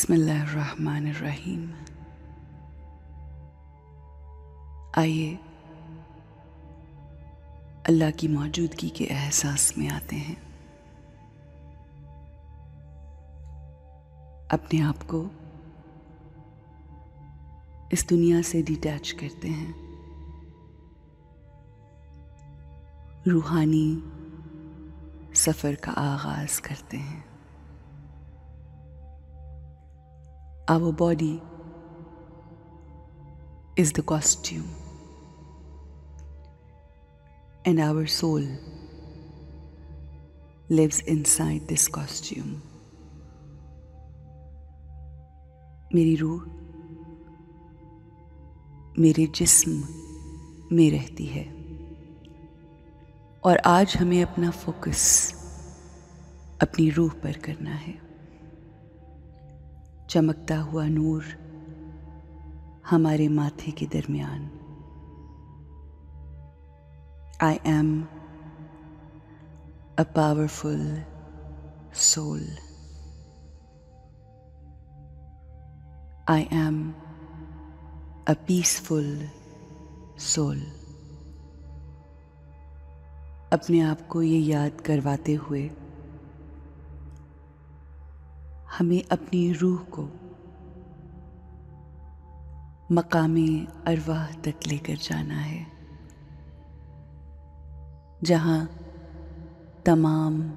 बिस्मिल्लाहिर्रहमानिर्रहीम। आइए अल्लाह की मौजूदगी के एहसास में आते हैं। अपने आप को इस दुनिया से डिटैच करते हैं। रूहानी सफ़र का आगाज़ करते हैं। Our body is the costume and our soul lives inside this costume. मेरी रूह मेरे जिस्म में रहती है और आज हमें अपना फोकस अपनी रूह पर करना है। चमकता हुआ नूर हमारे माथे के दरमियान। I am a powerful soul. I am a peaceful soul. अपने आप को ये याद करवाते हुए हमें अपनी रूह को मकामे अरवाह तक लेकर जाना है, जहाँ तमाम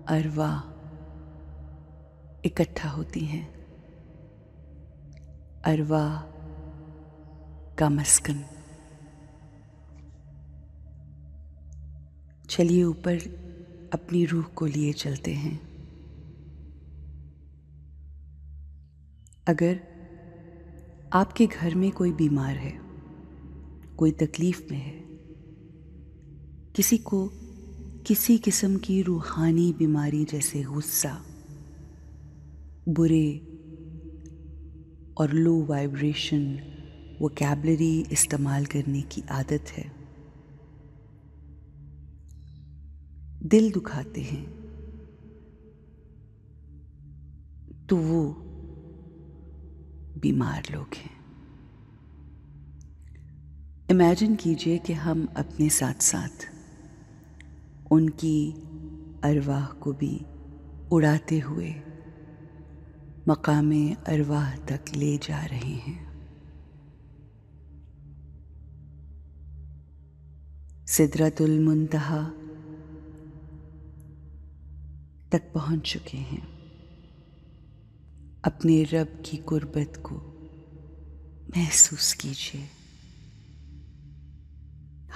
अरवाह इकट्ठा होती हैं। अरवाह का मस्कन। चलिए ऊपर अपनी रूह को लिए चलते हैं। अगर आपके घर में कोई बीमार है, कोई तकलीफ में है, किसी को किसी किस्म की रूहानी बीमारी जैसे गुस्सा, बुरे और लो वाइब्रेशन वोकैबुलरी इस्तेमाल करने की आदत है, दिल दुखाते हैं, तो वो बीमार लोग हैं। इमेजिन कीजिए कि हम अपने साथ साथ उनकी अरवाह को भी उड़ाते हुए मकामे अरवाह तक ले जा रहे हैं। सिदरतुल मुंतहा तक पहुंच चुके हैं। अपने रब की कुर्बत को महसूस कीजिए।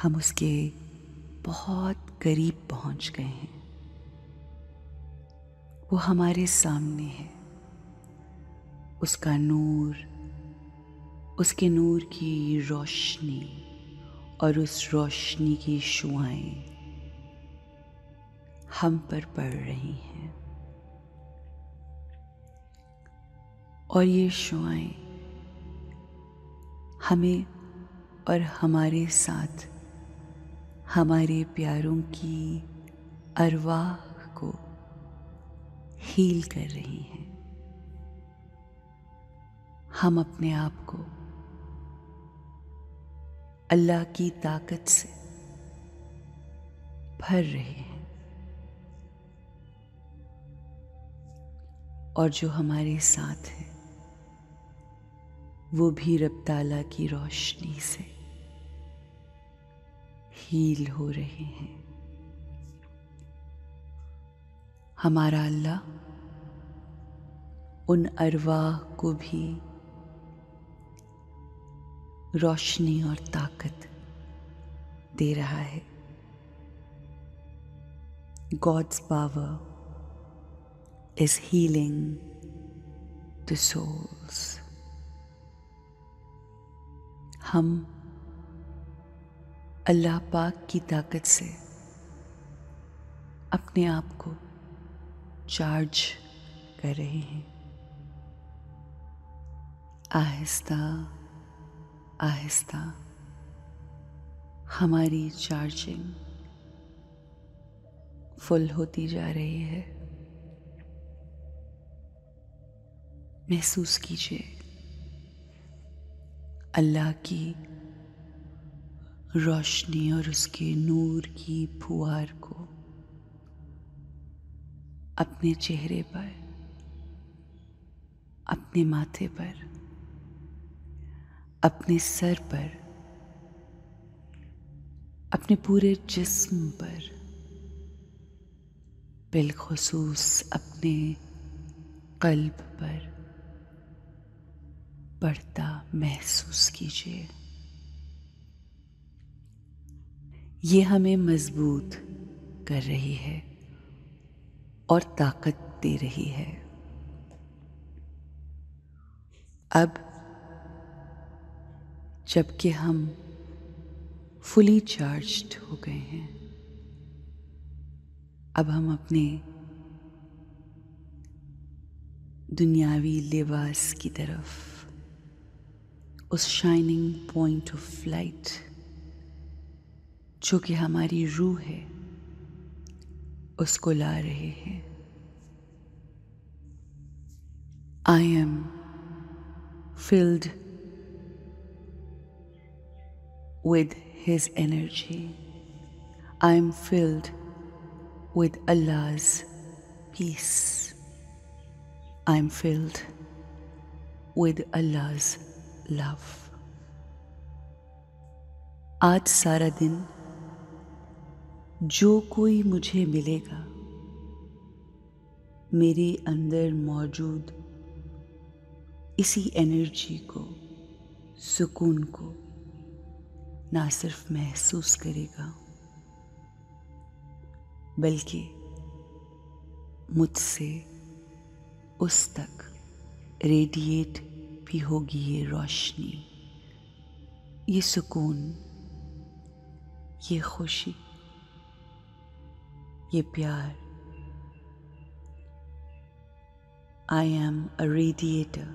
हम उसके बहुत करीब पहुंच गए हैं। वो हमारे सामने है। उसका नूर, उसके नूर की रोशनी और उस रोशनी की शुआएं हम पर पड़ रही हैं। और ये शुआएं हमें और हमारे साथ हमारे प्यारों की अरवाह को हील कर रही हैं। हम अपने आप को अल्लाह की ताकत से भर रहे हैं और जो हमारे साथ है वो भी रब ताला की रोशनी से हील हो रहे हैं। हमारा अल्लाह उन अरवाह को भी रोशनी और ताकत दे रहा है। God's power is healing the souls. हम अल्लाह पाक की ताकत से अपने आप को चार्ज कर रहे हैं। आहिस्ता आहिस्ता हमारी चार्जिंग फुल होती जा रही है। महसूस कीजिए अल्लाह की रोशनी और उसके नूर की फुहार को अपने चेहरे पर, अपने माथे पर, अपने सर पर, अपने पूरे जिस्म पर, बिलखुसूस अपने कल्ब पर पड़ता महसूस कीजिए। ये हमें मजबूत कर रही है और ताकत दे रही है। अब जबकि हम फुली चार्ज्ड हो गए हैं, अब हम अपने दुनियावी लिबास की तरफ, उस शाइनिंग पॉइंट ऑफ लाइट जो कि हमारी रूह है, उसको ला रहे हैं। I am filled with His energy. I am filled with Allah's peace. I am filled with Allah's love. आज सारा दिन जो कोई मुझे मिलेगा, मेरे अंदर मौजूद इसी एनर्जी को, सुकून को ना सिर्फ महसूस करेगा बल्कि मुझसे उस तक रेडिएट भी होगी ये रोशनी, ये सुकून, ये खुशी, ये प्यार। I am a radiator.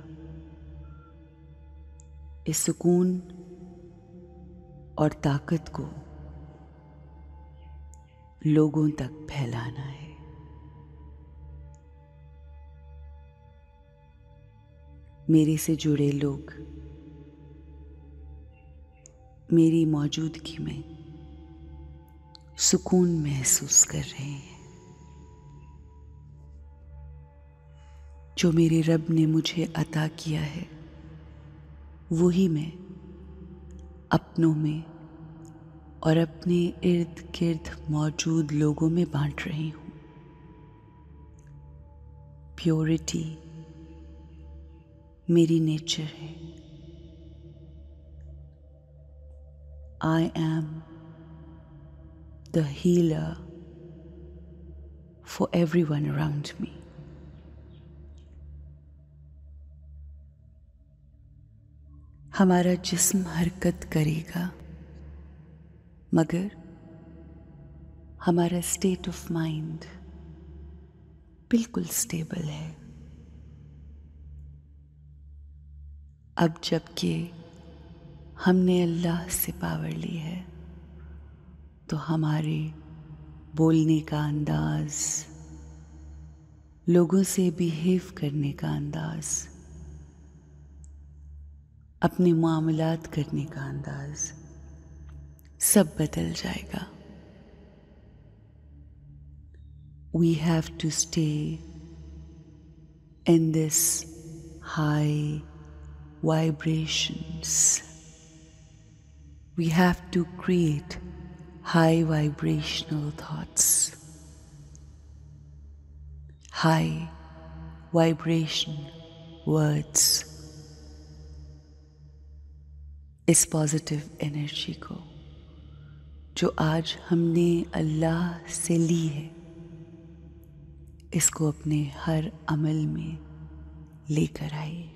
इस सुकून और ताकत को लोगों तक फैलाना है। मेरे से जुड़े लोग मेरी मौजूदगी में सुकून महसूस कर रहे हैं। जो मेरे रब ने मुझे अता किया है वही मैं अपनों में और अपने इर्द गिर्द मौजूद लोगों में बांट रही हूँ। प्योरिटी मेरी नेचर है। I am the healer for everyone around me. हमारा जिस्म हरकत करेगा मगर हमारा स्टेट ऑफ माइंड बिल्कुल स्टेबल है। अब जबकि हमने अल्लाह से पावर ली है तो हमारे बोलने का अंदाज, लोगों से बिहेव करने का अंदाज, अपने मामलात करने का अंदाज सब बदल जाएगा। We have to stay in this high vibrations. We have to create high vibrational thoughts, high vibration words। इस पॉजिटिव एनर्जी को जो आज हमने अल्लाह से ली है, इसको अपने हर अमल में लेकर आइए।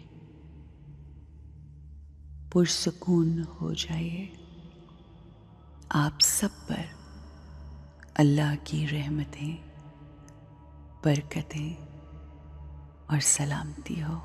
पुरसुकून हो जाइए। आप सब पर अल्लाह की रहमतें, बरकतें और सलामती हो।